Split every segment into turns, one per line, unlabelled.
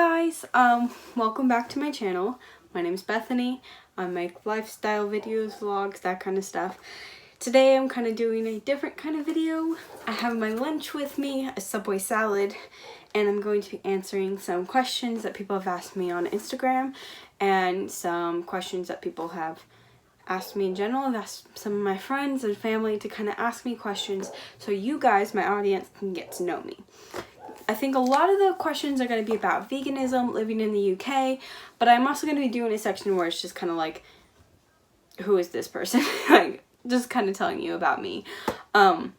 guys, welcome back to my channel. My name is Bethany. I make lifestyle videos, vlogs, that kind of stuff. Today I'm kind of doing a different kind of video. I have my lunch with me, a Subway salad, and I'm going to be answering some questions that people have asked me on Instagram and some questions that people have asked me in general. I've asked some of my friends and family to kind of ask me questions so you guys, my audience, can get to know me. I think a lot of the questions are going to be about veganism, living in the UK, but I'm also going to be doing a section where it's just kind of like, who is this person? Like, just kind of telling you about me. I'm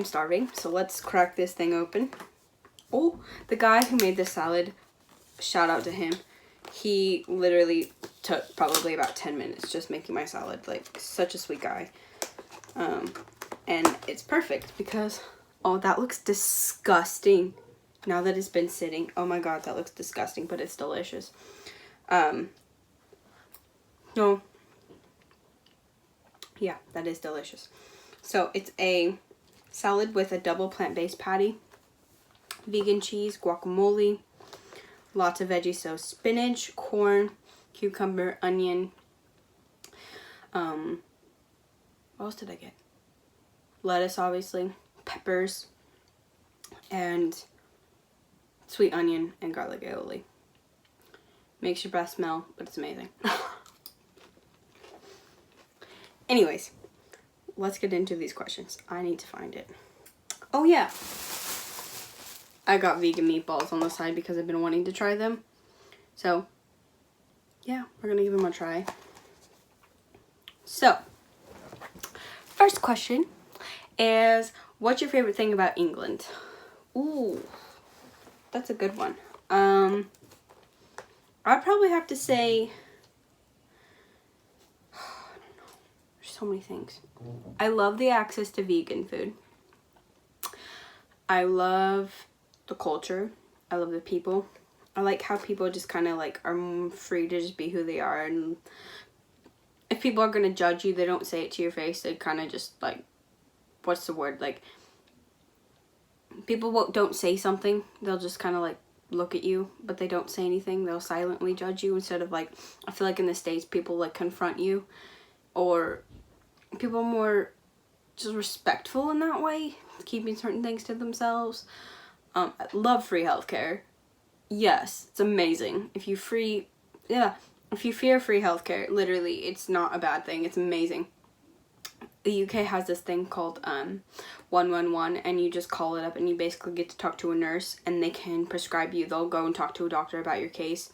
starving, so let's crack this thing open. Oh, the guy who made this salad, shout out to him. He literally took probably about 10 minutes just making my salad. Like, such a sweet guy. And it's perfect because... oh, that looks disgusting now that it's been sitting. Oh my god, that looks disgusting, but it's delicious. No. Yeah, that is delicious. So, it's a salad with a double plant-based patty, vegan cheese, guacamole, lots of veggies, so spinach, corn, cucumber, onion. What else did I get? Lettuce, obviously. Peppers and sweet onion and garlic aioli. Makes your breath smell, but it's amazing. Anyways, let's get into these questions. I need to find it. Oh yeah, I got vegan meatballs on the side because I've been wanting to try them. So yeah, we're gonna give them a try. So, first question is, what's your favorite thing about England? Ooh, that's a good one. I'd probably have to say, I don't know, there's so many things. I love the access to vegan food. I love the culture. I love the people. I like how people just kind of like are free to just be who they are, and if people are going to judge you, they don't say it to your face. They kind of just like, what's the word, like, people don't say something, they'll just kind of like look at you, but they don't say anything. They'll silently judge you instead of like, I feel like in the States people like confront you, or people are more just respectful in that way, keeping certain things to themselves. I love free healthcare. Yes, it's amazing. If you fear free healthcare, literally it's not a bad thing. It's amazing. The UK has this thing called 111, and you just call it up and you basically get to talk to a nurse and they can prescribe you. They'll go and talk to a doctor about your case,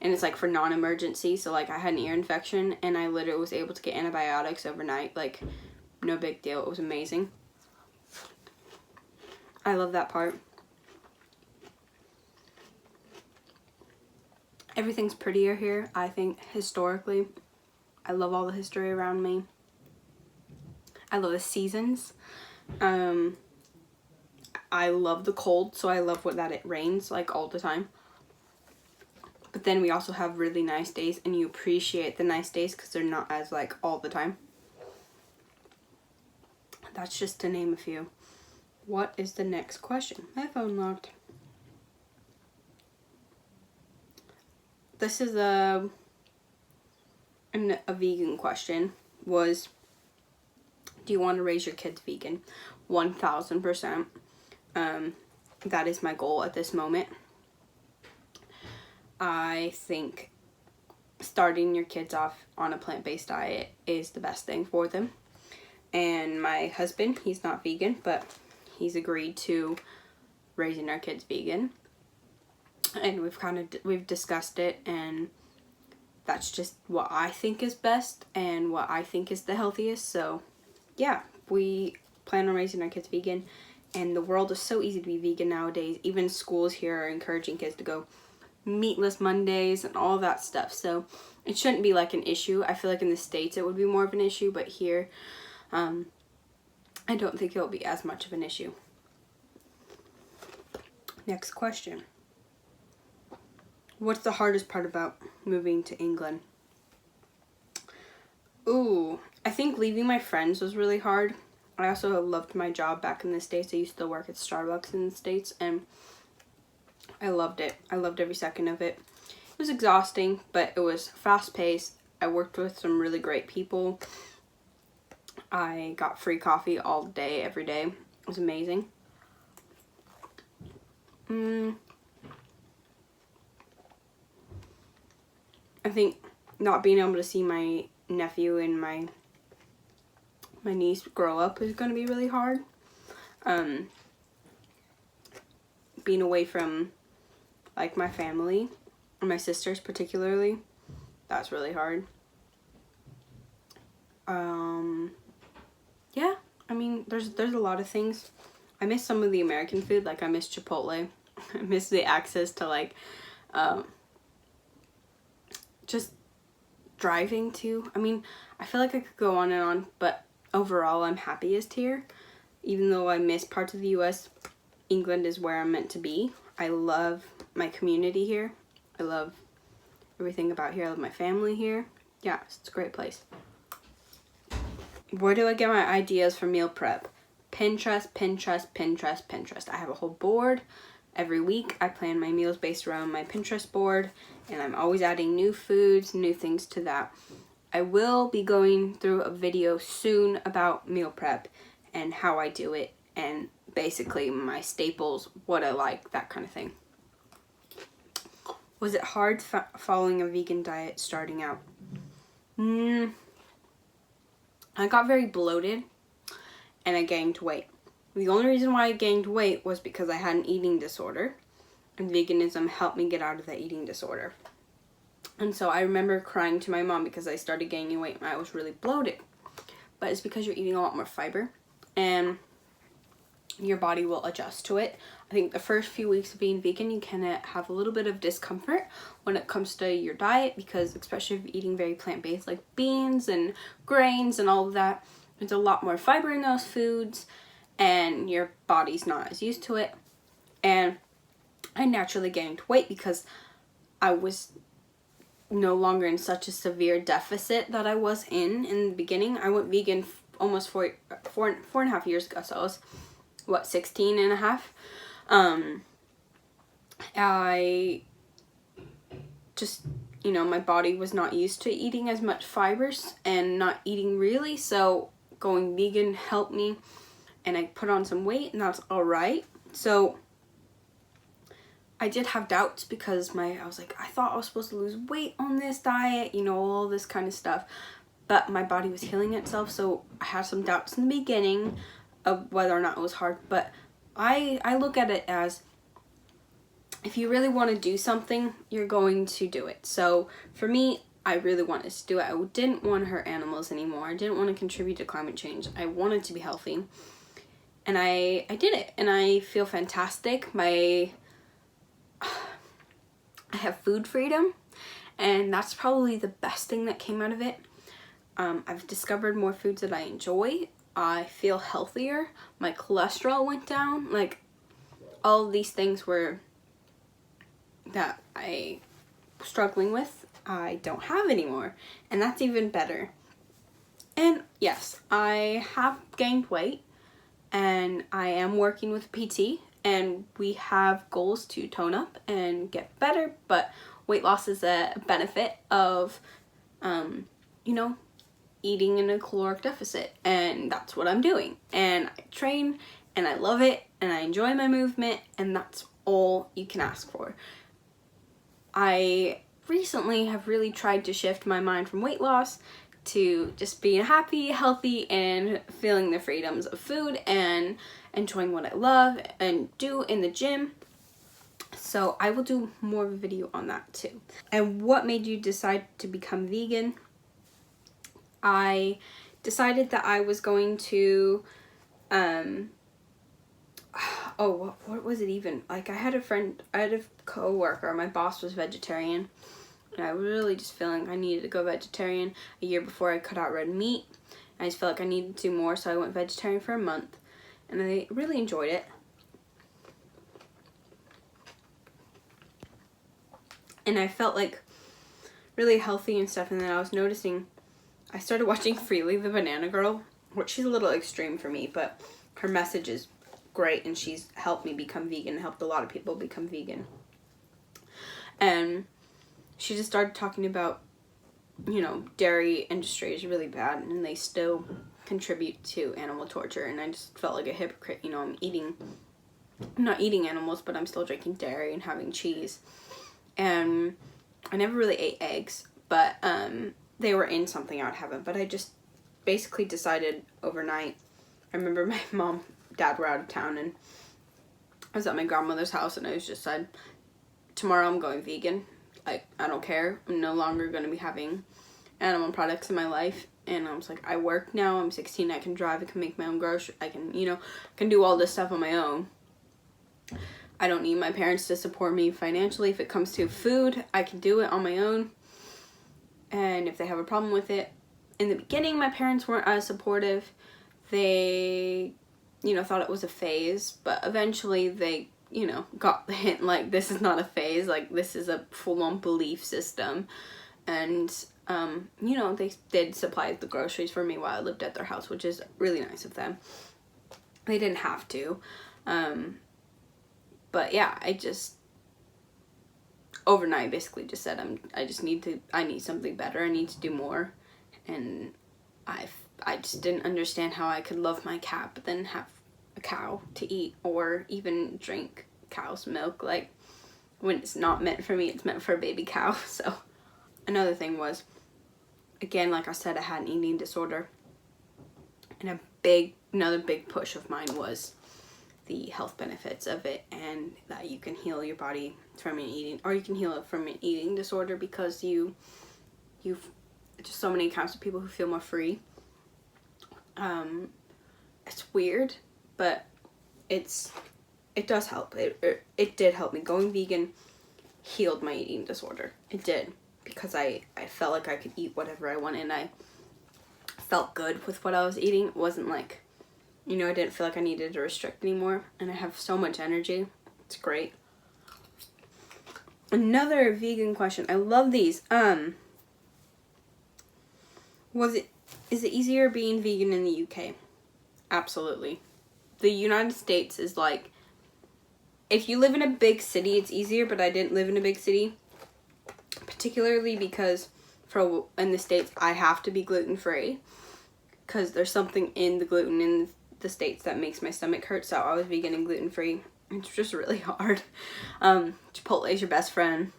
and it's like for non-emergency. So like, I had an ear infection and I literally was able to get antibiotics overnight. Like, no big deal. It was amazing. I love that part. Everything's prettier here, I think, historically. I love all the history around me. I love the seasons. I love the cold, so I love that it rains like all the time. But then we also have really nice days, and you appreciate the nice days because they're not as like all the time. That's just to name a few. What is the next question? My phone locked. This is a vegan question. Was, do you want to raise your kids vegan? 1000%. That is my goal at this moment. I think starting your kids off on a plant-based diet is the best thing for them. And my husband, he's not vegan, but he's agreed to raising our kids vegan. And we've discussed it, and that's just what I think is best and what I think is the healthiest. So yeah, we plan on raising our kids vegan, and the world is so easy to be vegan nowadays. Even schools here are encouraging kids to go meatless Mondays and all that stuff. So it shouldn't be like an issue. I feel like in the States it would be more of an issue, but here I don't think it'll be as much of an issue. Next question. What's the hardest part about moving to England? Ooh, I think leaving my friends was really hard. I also loved my job back in the States. I used to work at Starbucks in the States, and I loved it. I loved every second of it. It was exhausting, but it was fast-paced. I worked with some really great people. I got free coffee all day, every day. It was amazing. I think not being able to see my nephew and my niece grow up is going to be really hard. Being away from like my family and my sisters particularly, that's really hard. Yeah, I mean, there's a lot of things. I miss some of the American food, like I miss Chipotle. I miss the access to like just driving too. I mean, I feel like I could go on and on, but overall I'm happiest here. Even though I miss parts of the US, England is where I'm meant to be. I love my community here. I love everything about here. I love my family here. Yeah, it's a great place. Where do I get my ideas for meal prep? Pinterest, Pinterest, Pinterest, Pinterest. I have a whole board. Every week I plan my meals based around my Pinterest board, and I'm always adding new foods, new things to that. I will be going through a video soon about meal prep and how I do it, and basically my staples, what I like, that kind of thing. Was it hard following a vegan diet starting out? I got very bloated and I gained weight. The only reason why I gained weight was because I had an eating disorder, and veganism helped me get out of that eating disorder. And so I remember crying to my mom because I started gaining weight and I was really bloated. But it's because you're eating a lot more fiber and your body will adjust to it. I think the first few weeks of being vegan, you can have a little bit of discomfort when it comes to your diet, because especially if you're eating very plant-based like beans and grains and all of that, there's a lot more fiber in those foods and your body's not as used to it. And I naturally gained weight because I was no longer in such a severe deficit that I was in the beginning. I went vegan almost four and a half years ago, so I was, what, 16 and a half? I just, you know, my body was not used to eating as much fibers and not eating really, so going vegan helped me, and I put on some weight, and that's alright. So I did have doubts because I was like, I thought I was supposed to lose weight on this diet, you know, all this kind of stuff, but my body was healing itself, so I had some doubts in the beginning of whether or not it was hard. But I look at it as, if you really want to do something, you're going to do it. So for me, I really wanted to do it. I didn't want to hurt animals anymore. I didn't want to contribute to climate change. I wanted to be healthy. And I did it. And I feel fantastic. I have food freedom. And that's probably the best thing that came out of it. I've discovered more foods that I enjoy. I feel healthier. My cholesterol went down. Like, all of these things were that I was struggling with, I don't have anymore, and that's even better. And yes, I have gained weight, and I am working with PT, and we have goals to tone up and get better, but weight loss is a benefit of, you know, eating in a caloric deficit, and that's what I'm doing. And I train, and I love it, and I enjoy my movement, and that's all you can ask for. I recently have really tried to shift my mind from weight loss to just being happy, healthy, and feeling the freedoms of food and enjoying what I love and do in the gym. So I will do more of a video on that too. And what made you decide to become vegan? I decided that I was going to, what was it even? Like, I had a co-worker, my boss was vegetarian, and I was really just feeling I needed to go vegetarian a year before I cut out red meat. I just felt like I needed to more, so I went vegetarian for a month, and I really enjoyed it. And I felt like really healthy and stuff, and then I was noticing, I started watching Freely the Banana Girl, which she's a little extreme for me, but her message is great, and she's helped me become vegan, helped a lot of people become vegan. And she just started talking about, you know, dairy industry is really bad and they still contribute to animal torture. And I just felt like a hypocrite. You know, I'm not eating animals, but I'm still drinking dairy and having cheese. And I never really ate eggs, but they were in something I would have them. But I just basically decided overnight. I remember my mom, dad were out of town, and I was at my grandmother's house, and I was just said, tomorrow I'm going vegan. Like, I don't care. I'm no longer going to be having animal products in my life. And I was like, I work now. I'm 16. I can drive. I can make my own groceries. I can, you know, can do all this stuff on my own. I don't need my parents to support me financially. If it comes to food, I can do it on my own. And if they have a problem with it, in the beginning, my parents weren't as supportive. They, you know, thought it was a phase, but eventually they, you know, got the hint, like, this is not a phase, like, this is a full-on belief system. And, you know, they did supply the groceries for me while I lived at their house, which is really nice of them. They didn't have to. But yeah, I just overnight basically just said I need something better. I need to do more. And I just didn't understand how I could love my cat but then have a cow to eat or even drink cow's milk. Like, when it's not meant for me, it's meant for a baby cow. So another thing was, again, like I said, I had an eating disorder. And another big push of mine was the health benefits of it, and that you can heal your body from an eating, or you can heal it from an eating disorder, because you've just so many accounts of people who feel more free. It's weird, but it does help. It did help me. Going vegan healed my eating disorder. It did, because I felt like I could eat whatever I wanted, and I felt good with what I was eating. It wasn't like, you know, I didn't feel like I needed to restrict anymore, and I have so much energy. It's great. Another vegan question. I love these. Is it easier being vegan in the UK? Absolutely. The United States is like, if you live in a big city, it's easier, but I didn't live in a big city. Particularly because in the States, I have to be gluten-free, because there's something in the gluten in the States that makes my stomach hurt. So I was vegan and gluten-free. It's just really hard. Chipotle is your best friend.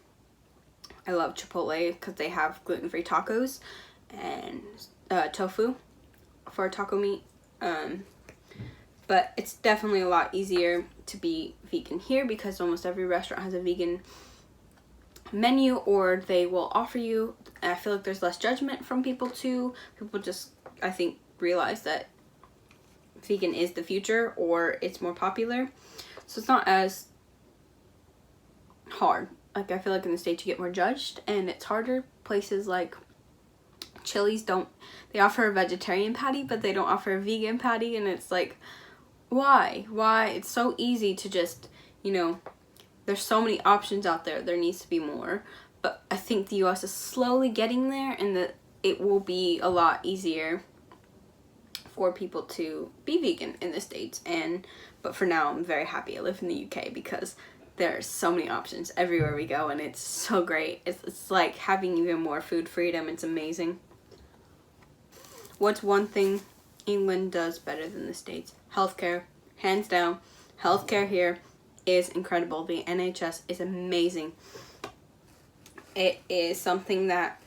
I love Chipotle because they have gluten-free tacos and tofu for taco meat. But it's definitely a lot easier to be vegan here, because almost every restaurant has a vegan menu, or they will offer you. And I feel like there's less judgment from people too. People just, I think, realize that vegan is the future, or it's more popular. So it's not as hard. Like, I feel like in the States you get more judged and it's harder. Places like Chili's they offer a vegetarian patty, but they don't offer a vegan patty, and it's like, why? It's so easy to just, you know, there's so many options out there. There needs to be more. But I think the US is slowly getting there, and that it will be a lot easier for people to be vegan in the States. But for now, I'm very happy I live in the UK, because there's so many options everywhere we go, and it's so great. It's like having even more food freedom. It's amazing. What's one thing England does better than the States? Healthcare. Hands down. Healthcare here is incredible. The NHS is amazing. It is something that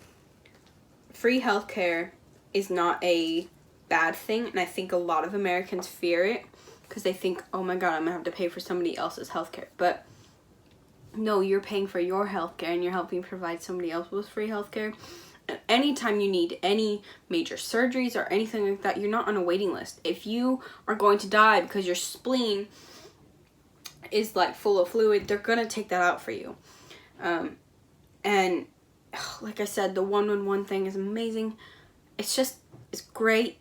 free healthcare is not a bad thing, and I think a lot of Americans fear it, because they think, oh my god, I'm gonna have to pay for somebody else's healthcare. But no, you're paying for your healthcare, and you're helping provide somebody else with free healthcare. And anytime you need any major surgeries or anything like that, you're not on a waiting list. If you are going to die because your spleen is like full of fluid, they're gonna take that out for you. And like I said, the 111 thing is amazing. It's great.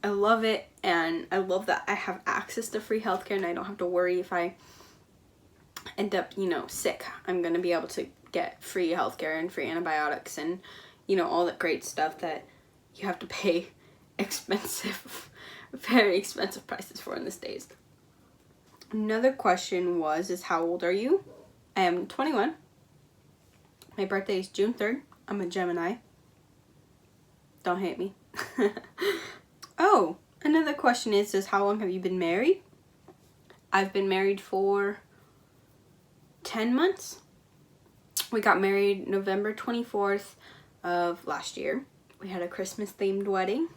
I love it, and I love that I have access to free healthcare, and I don't have to worry if I end up, you know, sick. I'm gonna be able to get free healthcare and free antibiotics and, you know, all that great stuff that you have to pay expensive, very expensive prices for in the States. Another question is how old are you? I am 21. My birthday is June 3rd. I'm a Gemini. Don't hate me. Oh, another question is how long have you been married? I've been married for 10 months. We got married November 24th of last year. We had a Christmas themed wedding.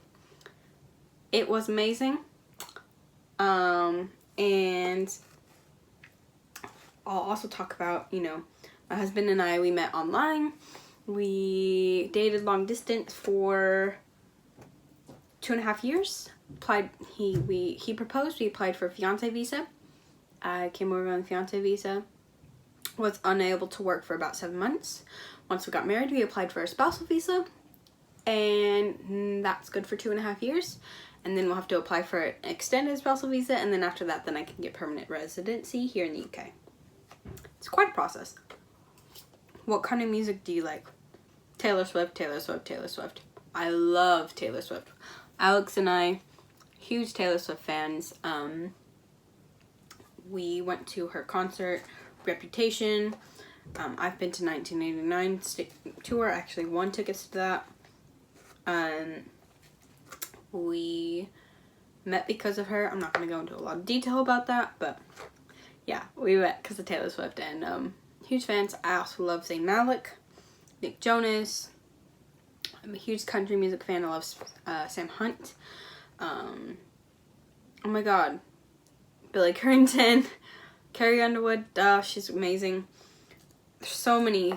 It was amazing. And I'll also talk about, you know, my husband and I, we met online. We dated long distance for 2.5 years. He proposed. We applied for a fiance visa. I came over on the fiance visa. Was unable to work for about 7 months. Once we got married, we applied for a spousal visa, and that's good for 2.5 years. And then we'll have to apply for an extended spousal visa, and then after that, then I can get permanent residency here in the UK. It's quite a process. What kind of music do you like? Taylor Swift, Taylor Swift, Taylor Swift. I love Taylor Swift. Alex and I, huge Taylor Swift fans. We went to her concert, Reputation. I've been to 1989 tour. I actually won tickets to that. We met because of her. I'm not going to go into a lot of detail about that, but yeah, we met because of Taylor Swift, and huge fans. I also love Zayn Malik, Nick Jonas. I'm a huge country music fan. I love Sam Hunt. Oh my god, Billy Currington, Carrie Underwood. She's amazing. There's so many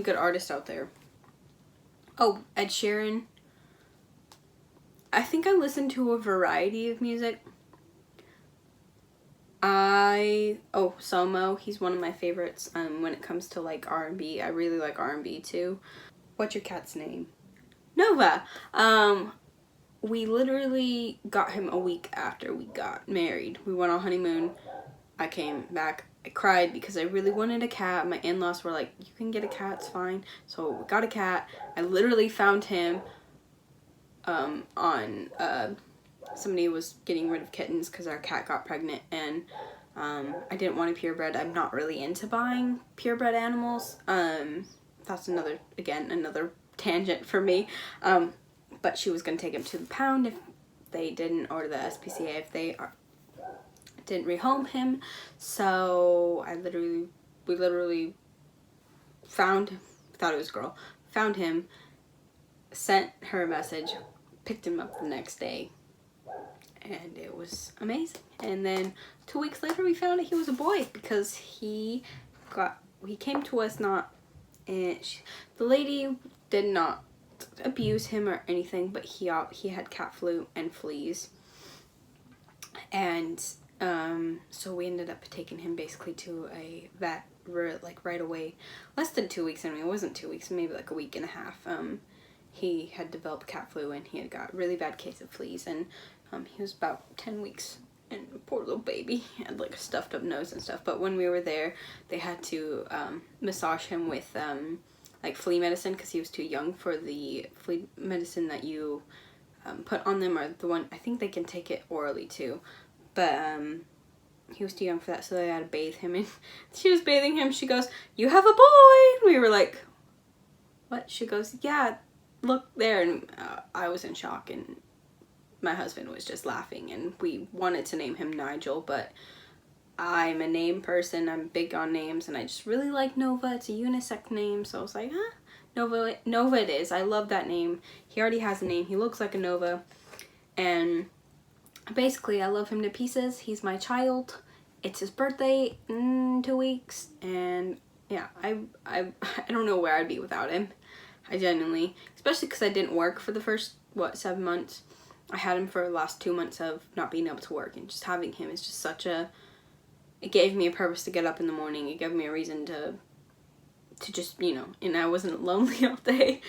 good artists out there. Oh, Ed Sheeran. I think I listen to a variety of music. Somo, he's one of my favorites when it comes to like R&B. I really like R&B too. What's your cat's name? Nova. We literally got him a week after we got married. We went on honeymoon. I came back. I cried because I really wanted a cat. My in-laws were like, you can get a cat, it's fine. So we got a cat. I literally found him somebody was getting rid of kittens because our cat got pregnant, and I didn't want a purebred. I'm not really into buying purebred animals. That's another tangent for me. But she was going to take him to the pound if they didn't, or the SPCA if they didn't rehome him. So we literally found him, thought it was a girl, found him, sent her a message, picked him up the next day, and it was amazing. And then 2 weeks later we found out he was a boy because he came to us the lady did not abuse him or anything, but he had cat flu and fleas, and so we ended up taking him basically to a vet right away. Less than 2 weeks. I mean, it wasn't 2 weeks, maybe like a week and a half. He had developed cat flu, and he had got a really bad case of fleas, and he was about 10 weeks, and poor little baby, he had like a stuffed up nose and stuff. But when we were there, they had to massage him with like flea medicine because he was too young for the flea medicine that you put on them, or the one, I think they can take it orally too, but he was too young for that, so they had to bathe him, and she was bathing him. She goes, "You have a boy!" We were like, "What?" She goes, "Yeah, look there." And I was in shock, and my husband was just laughing, and we wanted to name him Nigel, but I'm a name person. I'm big on names, and I just really like Nova. It's a unisex name, so I was like, Nova it is. I love that name. He already has a name. He looks like a Nova, and basically I love him to pieces. He's my child. It's his birthday in 2 weeks, and yeah, I don't know where I'd be without him. I genuinely, especially because I didn't work for the first 7 months. I had him for the last 2 months of not being able to work, and just having him is just it gave me a purpose to get up in the morning. It gave me a reason to just, you know, and I wasn't lonely all day.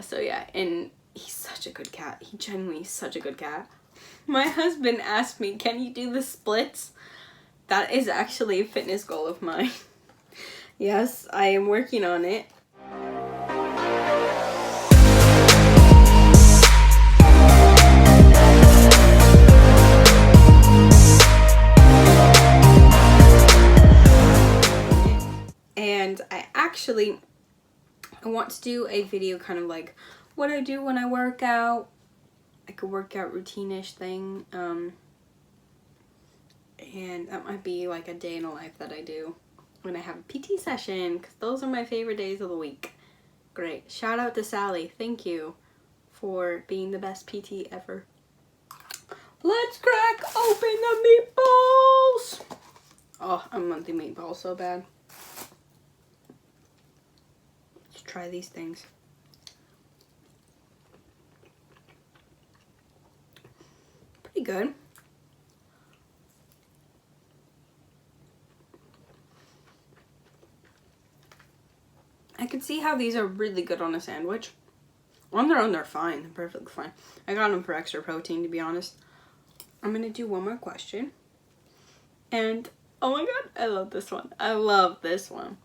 So yeah, and he's such a good cat. He genuinely is such a good cat. My husband asked me, can you do the splits? That is actually a fitness goal of mine. Yes, I am working on it. And I actually I want to do a video kind of like what I do when I work out, like a workout routine-ish thing, and that might be like a day in the life that I do when I have a PT session, because those are my favorite days of the week. Great. Shout out to Sally. Thank you for being the best PT ever. Let's crack open the meatballs! Oh, I want the meatballs so bad. Let's try these things. Pretty good. I can see how these are really good on a sandwich. On their own, they're fine. They're perfectly fine. I got them for extra protein, to be honest. I'm going to do one more question. And, oh my god, I love this one. I love this one.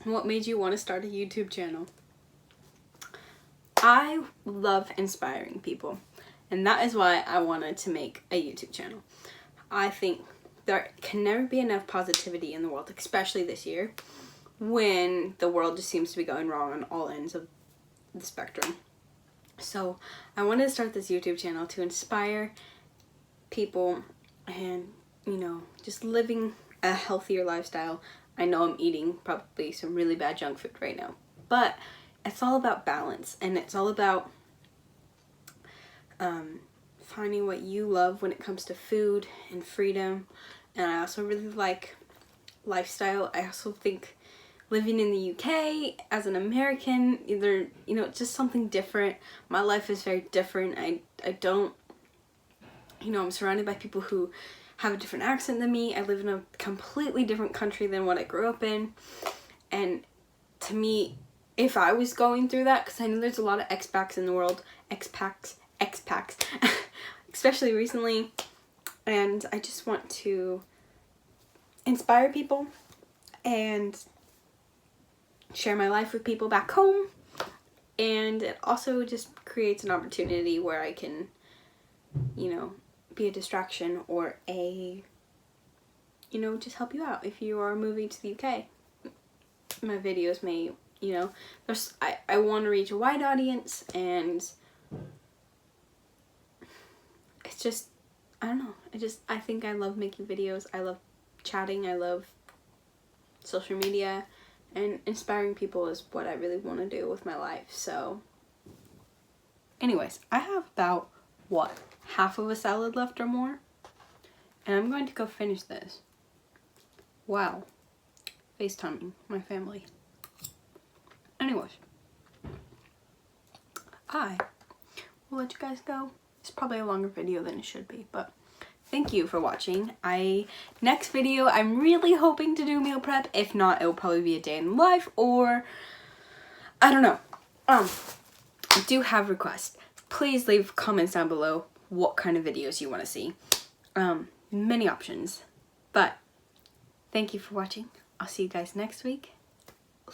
What made you want to start a YouTube channel? I love inspiring people. And that is why I wanted to make a YouTube channel. I think there can never be enough positivity in the world, especially this year, when the world just seems to be going wrong on all ends of the spectrum. So I wanted to start this YouTube channel to inspire people and, you know, just living a healthier lifestyle. I know I'm eating probably some really bad junk food right now, but it's all about balance, and it's all about finding what you love when it comes to food and freedom. And I also really like lifestyle. I also think living in the UK as an American, either, you know, just something different. My life is very different. I don't, you know, I'm surrounded by people who have a different accent than me. I live in a completely different country than what I grew up in. And to me, if I was going through that, because I know there's a lot of expats in the world, expats, especially recently, and I just want to inspire people and share my life with people back home. And it also just creates an opportunity where I can, you know, be a distraction or a, you know, just help you out if you are moving to the UK. My videos may, you know, I want to reach a wide audience, and it's just, I don't know, I think I love making videos. I love chatting. I love social media, and inspiring people is what I really want to do with my life. So anyways, I have about, what, half of a salad left or more, and I'm going to go finish this. Wow. FaceTiming my family. Anyways, I will let you guys go. It's probably a longer video than it should be, but thank you for watching. Next video, I'm really hoping to do meal prep. If not, it will probably be a day in life, or I don't know. I do have requests. Please leave comments down below what kind of videos you want to see. Many options. But thank you for watching. I'll see you guys next week.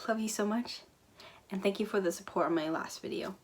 Love you so much. And thank you for the support on my last video.